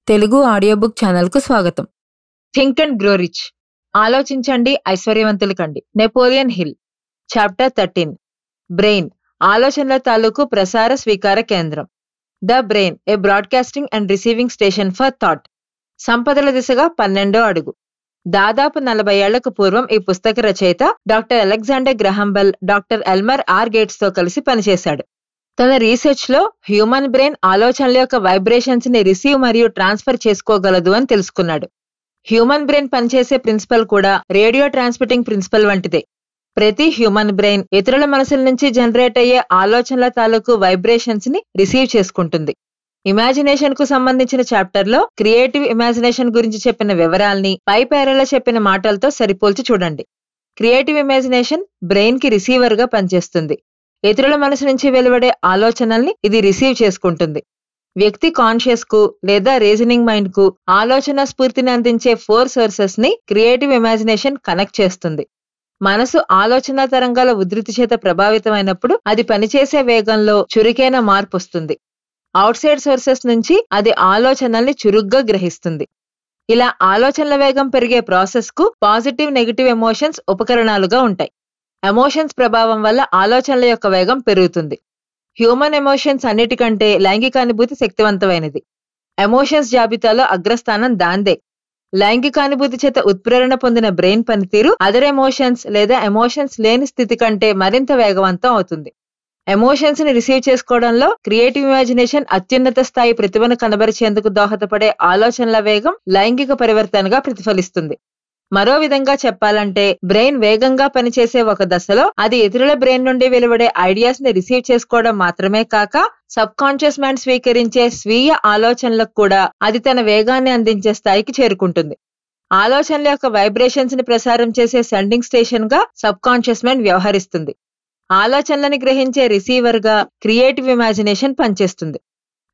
Telugu audio book ఛానల్‌కు స్వాగతం. Think and grow rich. ఆలోచించండి, ఐశ్వర్యవంతులు కండి. Napoleon hill. చాప్టర్ 13. బ్రెయిన్, ఆలోచనల తాలూకు ప్రసార స్వీకార కేంద్రం. The brain, A broadcasting and receiving station for thought. సంపదల దిశగా 12వ అడుగు. దాదాపు 40 ఏళ్లకు పూర్వం ఈ పుస్తక రచయిత doctor Alexander Graham Bell, doctor Elmer R Gates తో కలిసి పనిచేశాడు. తన రీసెర్చ్ లో హ్యూమన్ బ్రెయిన్ ఆలోచనల యొక్క వైబ్రేషన్స్ ని రిసీవ్ మరియు ట్రాన్స్ఫర్ చేసుకోగలదు అని తెలుసుకున్నాడు. హ్యూమన్ బ్రెయిన్ పనిచేసే ప్రిన్సిపల్ కూడా రేడియో ట్రాన్స్మిటింగ్ ప్రిన్సిపల్ వంటిదే. ప్రతి హ్యూమన్ బ్రెయిన్ ఇతరుల మనసుల నుంచి జనరేట్ అయ్యే ఆలోచనల తాలూకు వైబ్రేషన్స్ ని రిసీవ్ చేసుకుంటుంది. ఇమాజినేషన్ కు సంబంధించిన చాప్టర్ లో క్రియేటివ్ ఇమాజినేషన్ గురించి చెప్పిన వివరాల్ని పై పేరాలో చెప్పిన మాటలతో సరిపోల్చి చూడండి. క్రియేటివ్ ఇమాజినేషన్ బ్రెయిన్ కి రిసీవర్ గా పనిచేస్తుంది. ఇతరుల మనసు నుంచి వెలువడే ఆలోచనల్ని ఇది రిసీవ్ చేసుకుంటుంది. వ్యక్తి కాన్షియస్ కు లేదా రీజనింగ్ మైండ్ కు ఆలోచన స్ఫూర్తిని అందించే 4 సోర్సెస్ ని క్రియేటివ్ ఇమాజినేషన్ కనెక్ట్ చేస్తుంది. మనసు ఆలోచన తరంగాల ఉధృతి చేత ప్రభావితమైనప్పుడు అది పనిచేసే వేగంలో చురుకైన మార్పు వస్తుంది. అవుట్ సైడ్ సోర్సెస్ నుంచి అది ఆలోచనల్ని చురుగ్గా గ్రహిస్తుంది. ఇలా ఆలోచనల వేగం పెరిగే ప్రాసెస్ కు పాజిటివ్, నెగటివ్ ఎమోషన్స్ ఉపకరణాలుగా ఉంటాయి. ఎమోషన్స్ ప్రభావం వల్ల ఆలోచనల యొక్క వేగం పెరుగుతుంది. హ్యూమన్ ఎమోషన్స్ అన్నిటికంటే లైంగికానుభూతి శక్తివంతమైనది. ఎమోషన్స్ జాబితాలో అగ్రస్థానం దాందే. లైంగికానుభూతి చేత ఉత్ప్రేరణ పొందిన బ్రెయిన్ పనితీరు అదర్ ఎమోషన్స్ లేదా ఎమోషన్స్ లేని స్థితి కంటే మరింత వేగవంతం అవుతుంది. ఎమోషన్స్ ని రిసీవ్ చేసుకోవడంలో క్రియేటివ్ ఇమాజినేషన్ అత్యున్నత స్థాయి ప్రతిభను కనబరిచేందుకు దోహదపడే ఆలోచనల వేగం లైంగిక పరివర్తనగా ప్రతిఫలిస్తుంది. మరో విధంగా చెప్పాలంటే బ్రెయిన్ వేగంగా పనిచేసే ఒక దశలో అది ఇతరుల బ్రెయిన్ నుండి వెలువడే ఐడియాస్ ని రిసీవ్ చేసుకోవడం మాత్రమే కాక సబ్ కాన్షియస్ మైండ్ స్వీకరించే స్వీయ ఆలోచనలకు కూడా అది తన వేగాన్ని అందించే స్థాయికి చేరుకుంటుంది. ఆలోచనల యొక్క వైబ్రేషన్స్ ని ప్రసారం చేసే సెండింగ్ స్టేషన్ గా సబ్ కాన్షియస్ మైండ్ వ్యవహరిస్తుంది. ఆలోచనలని గ్రహించే రిసీవర్ గా క్రియేటివ్ ఇమాజినేషన్ పనిచేస్తుంది.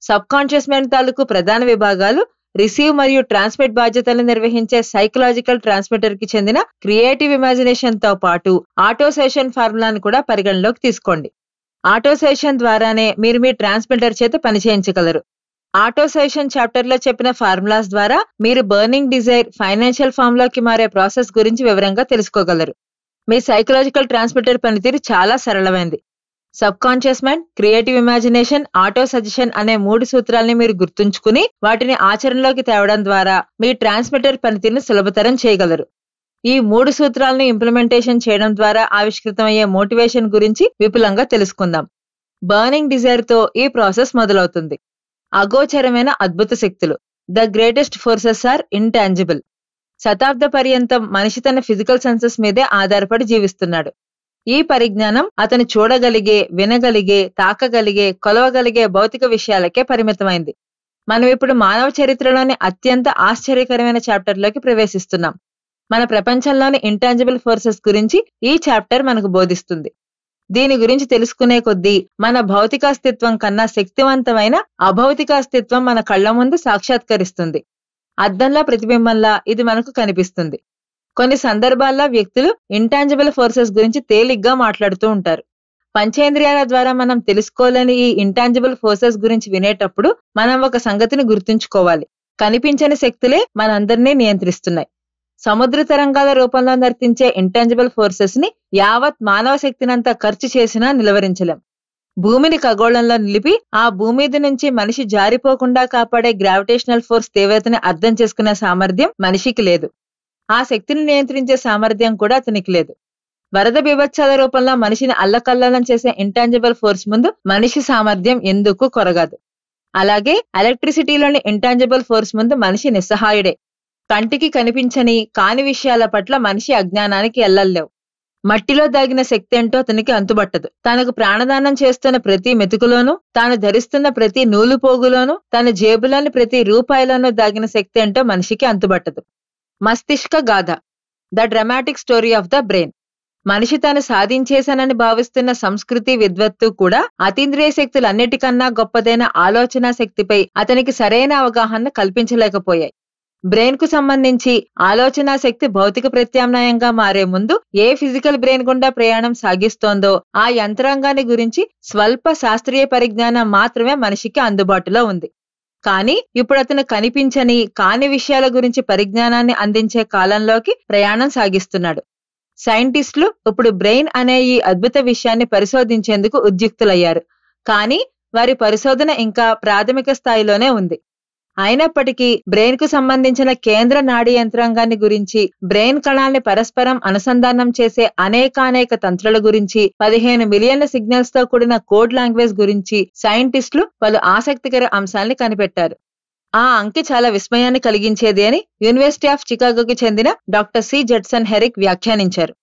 సబ్ కాన్షియస్ మైండ్ తాలూకు ప్రధాన విభాగాలు రిసీవ్ మరియు ట్రాన్స్మిట్ బాధ్యతలను నిర్వహించే సైకలాజికల్ ట్రాన్స్మిటర్ కి చెందిన క్రియేటివ్ ఇమాజినేషన్ తో పాటు ఆటోసేషన్ ఫార్ములాను కూడా పరిగణలోకి తీసుకోండి. ఆటోసేషన్ ద్వారానే మీరు మీ ట్రాన్స్మిటర్ చేత పనిచేయించగలరు. ఆటోసేషన్ చాప్టర్ లో చెప్పిన ఫార్ములాస్ ద్వారా మీరు బర్నింగ్ డిజైర్ ఫైనాన్షియల్ ఫామ్ లోకి మారే ప్రాసెస్ గురించి వివరంగా తెలుసుకోగలరు. మీ సైకలాజికల్ ట్రాన్స్మిటర్ పనితీరు చాలా సరళమైంది. Subconscious mind, creative imagination, autosuggestion అనే 3 సూత్రాల్ని మీరు గుర్తుంచుకుని వాటిని ఆచరణలోకి తేవడం ద్వారా మీ ట్రాన్స్మిటర్ పనితీరును సులభతరం చేయగలరు. ఈ 3 సూత్రాలను ఇంప్లిమెంటేషన్ చేయడం ద్వారా ఆవిష్కృతమయ్యే మోటివేషన్ గురించి విపులంగా తెలుసుకుందాం. బర్నింగ్ డిజైర్ తో ఈ ప్రాసెస్ మొదలవుతుంది. అగోచరమైన అద్భుత శక్తులు, the greatest forces are intangible. శతాబ్ద పర్యంతం మనిషి తన ఫిజికల్ సెన్సెస్ మీదే ఆధారపడి జీవిస్తున్నాడు. ఈ పరిజ్ఞానం అతను చూడగలిగే, వినగలిగే, తాకగలిగే, కొలవగలిగే భౌతిక విషయాలకే పరిమితమైంది. మనం ఇప్పుడు మానవ చరిత్రలోని అత్యంత ఆశ్చర్యకరమైన చాప్టర్లోకి ప్రవేశిస్తున్నాం. మన ప్రపంచంలోని ఇంటాంజిబుల్ ఫోర్సెస్ గురించి ఈ చాప్టర్ మనకు బోధిస్తుంది. దీని గురించి తెలుసుకునే కొద్దీ మన భౌతిక అస్తిత్వం కన్నా శక్తివంతమైన అభౌతిక అస్తిత్వం మన కళ్ల ముందు సాక్షాత్కరిస్తుంది. అద్దంలా ప్రతిబింబంలా ఇది మనకు కనిపిస్తుంది. కొన్ని సందర్భాల్లో వ్యక్తులు ఇంటాంజిబుల్ ఫోర్సెస్ గురించి తేలిగ్గా మాట్లాడుతూ ఉంటారు. పంచేంద్రియాల ద్వారా మనం తెలుసుకోలేని ఈ ఇంటాంజిబుల్ ఫోర్సెస్ గురించి వినేటప్పుడు మనం ఒక సంగతిని గుర్తుంచుకోవాలి. కనిపించని శక్తులే మనందరినీ నియంత్రిస్తున్నాయి. సముద్ర తరంగాల రూపంలో నర్తించే ఇంటాంజిబుల్ ఫోర్సెస్ ని యావత్ మానవ శక్తినంతా ఖర్చు చేసినా నిలువరించలేం. భూమిని ఖగోళంలో నిలిపి ఆ భూమిది నుంచి మనిషి జారిపోకుండా కాపాడే గ్రావిటేషనల్ ఫోర్స్ తీవ్రతని అర్థం చేసుకునే సామర్థ్యం మనిషికి లేదు. ఆ శక్తిని నియంత్రించే సామర్థ్యం కూడా అతనికి లేదు. వరద బీభత్సాల రూపంలో మనిషిని అల్లకల్లోలం చేసే ఇంటాంజిబుల్ ఫోర్స్ ముందు మనిషి సామర్థ్యం ఎందుకు కొరగాదు. అలాగే ఎలక్ట్రిసిటీలోని ఇంటాంజిబుల్ ఫోర్స్ ముందు మనిషి నిస్సహాయుడే. కంటికి కనిపించని కాని విషయాల పట్ల మనిషి అజ్ఞానానికి ఎల్లలేవు. మట్టిలో దాగిన శక్తి ఏంటో అతనికి అంతుబట్టదు. తనకు ప్రాణదానం చేస్తున్న ప్రతి మెతుకులోనూ, తాను ధరిస్తున్న ప్రతి నూలు పోగులోనూ, తన జేబులోని ప్రతి రూపాయిలోనూ దాగిన శక్తి ఏంటో మనిషికి అంతుబట్టదు. మస్తిష్క గాథ, the dramatic story of the brain. మనిషి తాను సాధించేశానని భావిస్తున్న సంస్కృతి, విద్వత్తు కూడా అతీంద్రియ శక్తులన్నిటికన్నా గొప్పదైన ఆలోచన శక్తిపై అతనికి సరైన అవగాహన కల్పించలేకపోయాయి. బ్రెయిన్ కు సంబంధించి ఆలోచనా శక్తి భౌతిక ప్రత్యామ్నాయంగా మారే ముందు ఏ ఫిజికల్ బ్రెయిన్ గుండా ప్రయాణం సాగిస్తోందో ఆ యంత్రాంగాన్ని గురించి స్వల్ప శాస్త్రీయ పరిజ్ఞానం మాత్రమే మనిషికి అందుబాటులో ఉంది. కానీ ఇప్పుడు అతను కనిపించని కాని విషయాల గురించి పరిజ్ఞానాన్ని అందించే కాలంలోకి ప్రయాణం సాగిస్తున్నాడు. సైంటిస్టులు ఇప్పుడు బ్రెయిన్ అనే ఈ అద్భుత విషయాన్ని పరిశోధించేందుకు ఉద్యుక్తులయ్యారు. కానీ వారి పరిశోధన ఇంకా ప్రాథమిక స్థాయిలోనే ఉంది. అయినప్పటికీ బ్రెయిన్ కు సంబంధించిన కేంద్ర నాడీ యంత్రాంగాన్ని గురించి, బ్రెయిన్ కణాల్ని పరస్పరం అనుసంధానం చేసే అనేకానేక తంత్రాల గురించి, 15 మిలియన్ల సిగ్నల్స్ తో కూడిన కోడ్ లాంగ్వేజ్ గురించి సైంటిస్టులు పలు ఆసక్తికర అంశాల్ని కనిపెట్టారు. ఆ అంకె చాలా విస్మయాన్ని కలిగించేది అని యూనివర్సిటీ ఆఫ్ చికాగోకి చెందిన డాక్టర్ సి. జడ్సన్ హెరిక్ వ్యాఖ్యానించారు.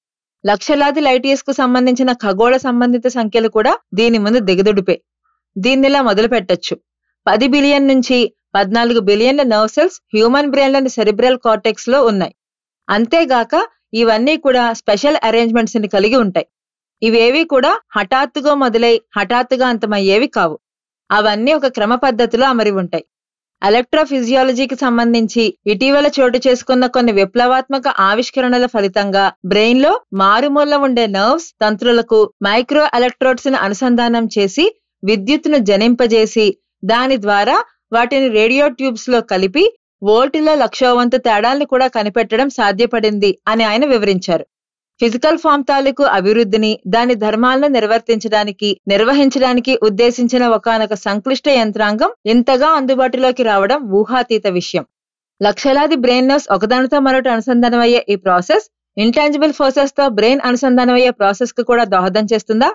లక్షలాది లైట్ ఇయర్స్ కు సంబంధించిన ఖగోళ సంబంధిత సంఖ్యలు కూడా దీని ముందు దిగదుడిపే. దీన్నిలా మొదలు పెట్టొచ్చు. 10 బిలియన్ నుంచి 14 బిలియన్ల నర్వ్ సెల్స్ హ్యూమన్ బ్రెయిన్లోని సెరిబ్రల్ కార్టెక్స్ లో ఉన్నాయి. అంతేగాక ఇవన్నీ కూడా స్పెషల్ అరేంజ్మెంట్స్ ని కలిగి ఉంటాయి. ఇవేవి కూడా హఠాత్తుగా మొదలై హఠాత్తుగా అంతమయ్యేవి కావు. అవన్నీ ఒక క్రమ పద్ధతిలో అమరి ఉంటాయి. ఎలక్ట్రోఫిజియాలజీకి సంబంధించి ఇటీవల చోటు చేసుకున్న కొన్ని విప్లవాత్మక ఆవిష్కరణల ఫలితంగా బ్రెయిన్ లో మారుమూల ఉండే నర్వ్స్ తంత్రులకు మైక్రో ఎలక్ట్రోడ్స్ ను అనుసంధానం చేసి విద్యుత్తును జనింపజేసి దాని ద్వారా వాటిని రేడియో ట్యూబ్స్ లో కలిపి వోల్టుల 1,00,000 వంతు తేడాల్ని కూడా కనిపెట్టడం సాధ్యపడింది అని ఆయన వివరించారు. ఫిజికల్ ఫామ్ తాలూకు అభివృద్ధిని, దాని ధర్మాలను నిర్వహించడానికి ఉద్దేశించిన ఒకానొక సంక్లిష్ట యంత్రాంగం ఇంతగా అందుబాటులోకి రావడం ఊహాతీత విషయం. లక్షలాది బ్రెయిన్ నర్వ్స్ ఒకదానితో మరొకటి అనుసంధానమయ్యే ఈ ప్రాసెస్ ఇంటాంజిబుల్ ఫోర్సెస్ తో బ్రెయిన్ అనుసంధానమయ్యే ప్రాసెస్ కు కూడా దోహదం చేస్తుందా?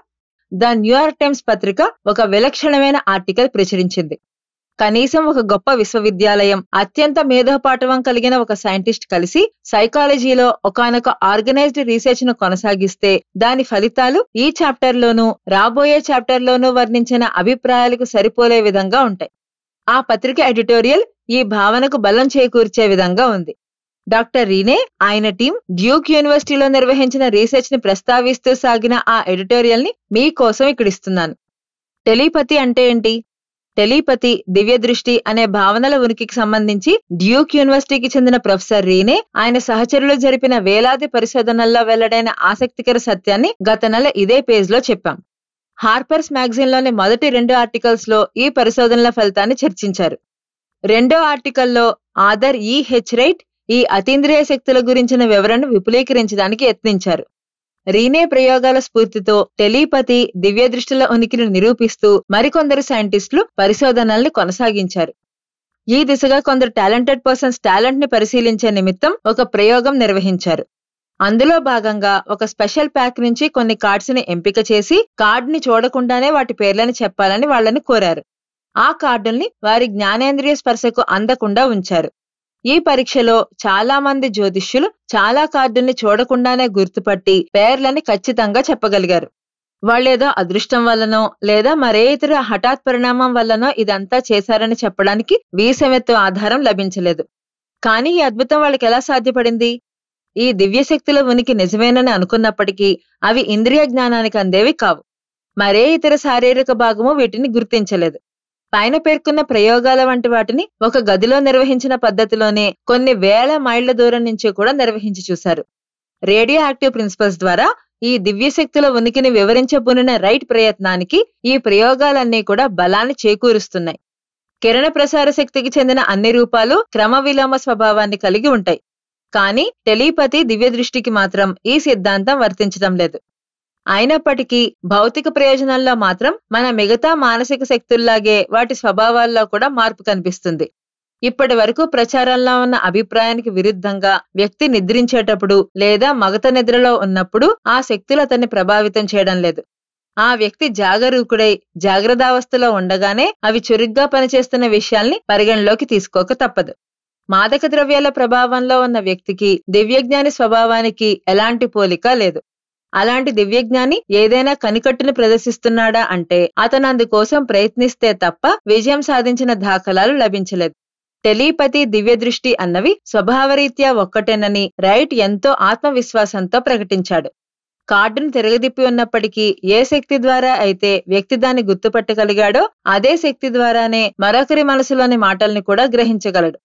ద న్యూయార్క్ టైమ్స్ పత్రిక ఒక విలక్షణమైన ఆర్టికల్ ప్రచురించింది. కనీసం ఒక గొప్ప విశ్వవిద్యాలయం, అత్యంత మేధోపాటవం కలిగిన ఒక సైంటిస్ట్ కలిసి సైకాలజీలో ఒకానొక ఆర్గనైజ్డ్ రీసెర్చ్ ను కొనసాగిస్తే దాని ఫలితాలు ఈ చాప్టర్లోనూ రాబోయే చాప్టర్లోనూ వర్ణించిన అభిప్రాయాలకు సరిపోలే విధంగా ఉంటాయి. ఆ పత్రిక ఎడిటోరియల్ ఈ భావనకు బలం చేకూర్చే విధంగా ఉంది. డాక్టర్ రీనే, ఆయన టీం డ్యూక్ యూనివర్సిటీలో నిర్వహించిన రీసెర్చ్ ని ప్రస్తావిస్తూ సాగిన ఆ ఎడిటోరియల్ ని మీకోసం ఇక్కడిస్తున్నాను. టెలిపతి అంటే ఏంటి? టెలిపతి, దివ్య దృష్టి అనే భావనల ఉనికికి సంబంధించి డ్యూక్ యూనివర్సిటీకి చెందిన ప్రొఫెసర్ రీనే, ఆయన సహచరులు జరిపిన వేలాది పరిశోధనల్లో వెల్లడైన ఆసక్తికర సత్యాన్ని గత నెల ఇదే పేజ్ లో చెప్పాం. హార్పర్స్ మ్యాగజైన్ లోని మొదటి 2 ఆర్టికల్స్ లో ఈ పరిశోధనల ఫలితాన్ని చర్చించారు. 2వ ఆర్టికల్లో ఆథర్ ఈ. హెచ్. రైట్ ఈ అతీంద్రియ శక్తుల గురించిన వివరణను విపులీకరించడానికి యత్నించారు. రీనే ప్రయోగాల స్ఫూర్తితో టెలిపతి, దివ్య దృష్టిల ఉనికిని నిరూపిస్తూ మరికొందరు సైంటిస్టులు పరిశోధనల్ని కొనసాగించారు. ఈ దిశగా కొందరు టాలెంటెడ్ పర్సన్స్ టాలెంట్ ని పరిశీలించే నిమిత్తం ఒక ప్రయోగం నిర్వహించారు. అందులో భాగంగా ఒక స్పెషల్ ప్యాక్ నుంచి కొన్ని కార్డ్స్ ని ఎంపిక చేసి కార్డ్ ని చూడకుండానే వాటి పేర్లను చెప్పాలని వాళ్ళని కోరారు. ఆ కార్డుల్ని వారి జ్ఞానేంద్రియ స్పర్శకు అందకుండా ఉంచారు. ఈ పరీక్షలో చాలా మంది జ్యోతిష్యులు చాలా కార్డుల్ని చూడకుండానే గుర్తుపట్టి పేర్లని ఖచ్చితంగా చెప్పగలిగారు. వాళ్ళేదో అదృష్టం వల్లనో లేదా మరే ఇతర హఠాత్ పరిణామం వల్లనో ఇదంతా చేశారని చెప్పడానికి వీసమెత్తు ఆధారం లభించలేదు. కానీ ఈ అద్భుతం వాళ్ళకి ఎలా సాధ్యపడింది? ఈ దివ్యశక్తుల ఉనికి నిజమేనని అనుకున్నప్పటికీ అవి ఇంద్రియ జ్ఞానానికి అందేవి కావు. మరే ఇతర శారీరక భాగము వీటిని గుర్తించలేదు. పైన పేర్కొన్న ప్రయోగాల వంటి వాటిని ఒక గదిలో నిర్వహించిన పద్ధతిలోనే కొన్ని వేల మైళ్ల దూరం నుంచి కూడా నిర్వహించి చూశారు. రేడియో యాక్టివ్ ప్రిన్సిపల్స్ ద్వారా ఈ దివ్యశక్తుల ఉనికిని వివరించబూనిన రైట్ ప్రయత్నానికి ఈ ప్రయోగాలన్నీ కూడా బలాన్ని చేకూరుస్తున్నాయి. కిరణ ప్రసార శక్తికి చెందిన అన్ని రూపాలు క్రమ విలోమ స్వభావాన్ని కలిగి ఉంటాయి. కానీ టెలిపతి, దివ్య దృష్టికి మాత్రం ఈ సిద్ధాంతం వర్తించడం లేదు. అయినప్పటికీ భౌతిక ప్రయోజనాల్లో మాత్రం మన మిగతా మానసిక శక్తుల్లాగే వాటి స్వభావాల్లో కూడా మార్పు కనిపిస్తుంది. ఇప్పటి వరకు ప్రచారంలో ఉన్న అభిప్రాయానికి విరుద్ధంగా వ్యక్తి నిద్రించేటప్పుడు లేదా మగత నిద్రలో ఉన్నప్పుడు ఆ శక్తులు అతన్ని ప్రభావితం చేయడం లేదు. ఆ వ్యక్తి జాగరూకుడై జాగ్రత్తావస్థలో ఉండగానే అవి చురుగ్గా పనిచేస్తున్న విషయాల్ని పరిగణలోకి తీసుకోక తప్పదు. మాదక ద్రవ్యాల ప్రభావంలో ఉన్న వ్యక్తికి దివ్యజ్ఞాని స్వభావానికి ఎలాంటి పోలిక లేదు. అలాంటి దివ్యజ్ఞాని ఏదైనా కనికట్టును ప్రదర్శిస్తున్నాడా అంటే అతను అందుకోసం ప్రయత్నిస్తే తప్ప విజయం సాధించిన దాఖలాలు లభించలేదు. టెలిపతి, దివ్య దృష్టి అన్నవి స్వభావరీత్యా ఒక్కటేనని రైట్ ఎంతో ఆత్మవిశ్వాసంతో ప్రకటించాడు. కార్డును తిరగదిప్పి ఉన్నప్పటికీ ఏ శక్తి ద్వారా అయితే వ్యక్తి దాన్ని గుర్తుపట్టగలిగాడో అదే శక్తి ద్వారానే మరొకరి మనసులోని మాటల్ని కూడా గ్రహించగలడు.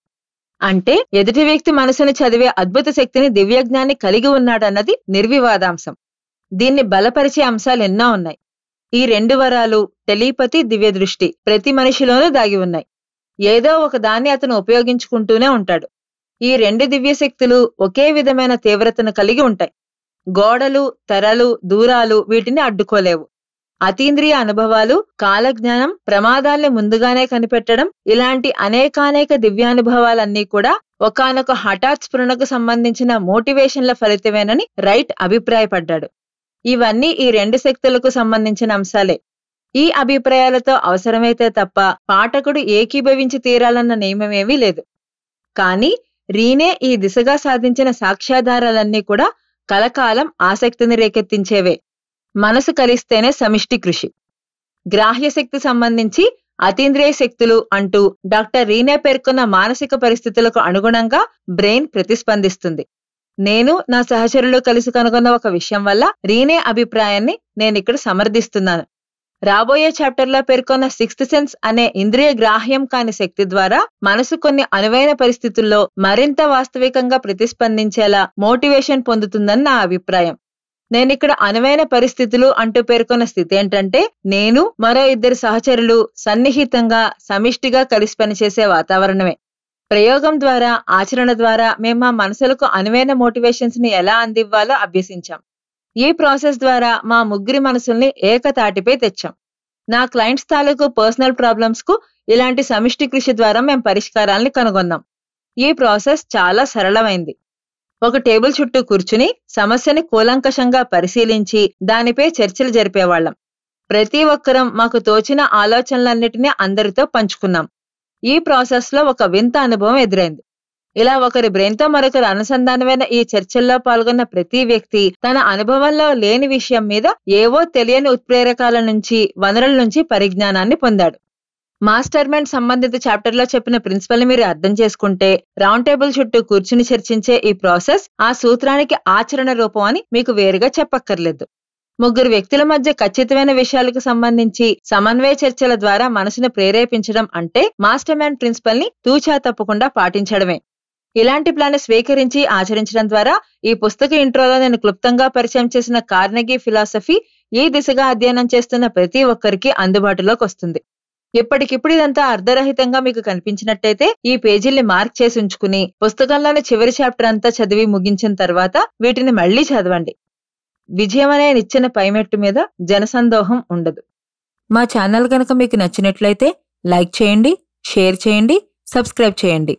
అంటే ఎదుటి వ్యక్తి మనసుని చదివే అద్భుత శక్తిని దివ్యజ్ఞాని కలిగి ఉన్నాడన్నది నిర్వివాదాంశం. దీన్ని బలపరిచే అంశాలు ఎన్నో ఉన్నాయి. ఈ 2 వరాలు టెలిపతి, దివ్య దృష్టి ప్రతి మనిషిలోనూ దాగి ఉన్నాయి. ఏదో ఒక దాన్ని అతను ఉపయోగించుకుంటూనే ఉంటాడు. ఈ 2 దివ్యశక్తులు ఒకే విధమైన తీవ్రతను కలిగి ఉంటాయి. గోడలు, తెరలు, దూరాలు వీటిని అడ్డుకోలేవు. అతీంద్రియ అనుభవాలు, కాలజ్ఞానం, ప్రమాదాల్ని ముందుగానే కనిపెట్టడం ఇలాంటి అనేకానేక దివ్యానుభవాలన్నీ కూడా ఒకానొక హఠాత్ స్ఫురణకు సంబంధించిన మోటివేషన్ల ఫలితమేనని రైట్ అభిప్రాయపడ్డాడు. ఇవన్నీ ఈ 2 శక్తులకు సంబంధించిన అంశాలే. ఈ అభిప్రాయాలతో అవసరమైతే తప్ప పాఠకుడు ఏకీభవించి తీరాలన్న నియమమేమీ లేదు. కానీ రీనే ఈ దిశగా సాధించిన సాక్ష్యాధారాలన్నీ కూడా కలకాలం ఆసక్తిని రేకెత్తించేవే. మనసు కలిస్తేనే సమిష్టి కృషి. గ్రాహ్యశక్తి సంబంధించి అతీంద్రియ శక్తులు అంటూ డాక్టర్ రీనే పేర్కొన్న మానసిక పరిస్థితులకు అనుగుణంగా బ్రెయిన్ ప్రతిస్పందిస్తుంది. నేను నా సహచరులు కలిసి కనుగొన్న ఒక విషయం వల్ల రీనే అభిప్రాయాన్ని నేనిక్కడ సమర్థిస్తున్నాను. రాబోయే చాప్టర్లో పేర్కొన్న 6th సెన్స్ అనే ఇంద్రియ గ్రాహ్యం కాని శక్తి ద్వారా మనసు కొన్ని అనువైన పరిస్థితుల్లో మరింత వాస్తవికంగా ప్రతిస్పందించేలా మోటివేషన్ పొందుతుందని నా అభిప్రాయం. నేనిక్కడ అనువైన పరిస్థితులు అంటూ పేర్కొన్న స్థితి ఏంటంటే, నేను మరో 2 సహచరులు సన్నిహితంగా సమిష్టిగా కలిసి పనిచేసే వాతావరణమే. ప్రయోగం ద్వారా, ఆచరణ ద్వారా మేము మా మనసులకు అనువైన మోటివేషన్స్ ని ఎలా అందివ్వాలో అభ్యసించాం. ఈ ప్రాసెస్ ద్వారా మా ముగ్గురి మనసుల్ని ఏకతాటిపై తెచ్చాం. నా క్లయింట్స్ తాలూకు పర్సనల్ ప్రాబ్లమ్స్ కు ఇలాంటి సమిష్టి కృషి ద్వారా మేం పరిష్కారాల్ని కనుగొన్నాం. ఈ ప్రాసెస్ చాలా సరళమైంది. ఒక టేబుల్ చుట్టూ కూర్చుని సమస్యని కూలంకషంగా పరిశీలించి దానిపై చర్చలు జరిపేవాళ్లం. ప్రతి ఒక్కరం మాకు తోచిన ఆలోచనలన్నిటినీ అందరితో పంచుకున్నాం. ఈ ప్రాసెస్ లో ఒక వింత అనుభవం ఎదురైంది. ఇలా ఒకరి బ్రెయిన్ తో మరొకరు అనుసంధానమైన ఈ చర్చల్లో పాల్గొన్న ప్రతి వ్యక్తి తన అనుభవంలో లేని విషయం మీద ఏవో తెలియని ఉత్ప్రేరకాల నుంచి, వనరుల నుంచి పరిజ్ఞానాన్ని పొందాడు. మాస్టర్ మైండ్ సంబంధిత చాప్టర్లో చెప్పిన ప్రిన్సిపల్ ని మీరు అర్థం చేసుకుంటే రౌండ్ టేబుల్ చుట్టూ కూర్చుని చర్చించే ఈ ప్రాసెస్ ఆ సూత్రానికి ఆచరణ రూపం అని మీకు వేరుగా చెప్పక్కర్లేదు. ముగ్గురు వ్యక్తుల మధ్య ఖచ్చితమైన విషయాలకు సంబంధించి సమన్వయ చర్చల ద్వారా మనసును ప్రేరేపించడం అంటే మాస్టర్ మైండ్ ప్రిన్సిపల్ ని తూచా తప్పకుండా పాటించడమే. ఇలాంటి ప్లాన్ స్వీకరించి ఆచరించడం ద్వారా ఈ పుస్తక ఇంట్రోలో నేను క్లుప్తంగా పరిచయం చేసిన కార్నెగీ ఫిలాసఫీ ఈ దిశగా అధ్యయనం చేస్తున్న ప్రతి ఒక్కరికి అందుబాటులోకి వస్తుంది. ఇప్పటికిప్పుడు ఇదంతా అర్ధరహితంగా మీకు కనిపించినట్టయితే ఈ పేజీల్ని మార్క్ చేసి ఉంచుకుని పుస్తకంలోని చివరి చాప్టర్ అంతా చదివి ముగించిన తర్వాత వీటిని మళ్లీ చదవండి. విజయం అనే నిచ్చెన పైమెట్టు మీద జనసందోహం ఉండదు. మా ఛానల్ గనక మీకు నచ్చినట్లయితే లైక్ చేయండి, షేర్ చేయండి, సబ్స్క్రైబ్ చేయండి.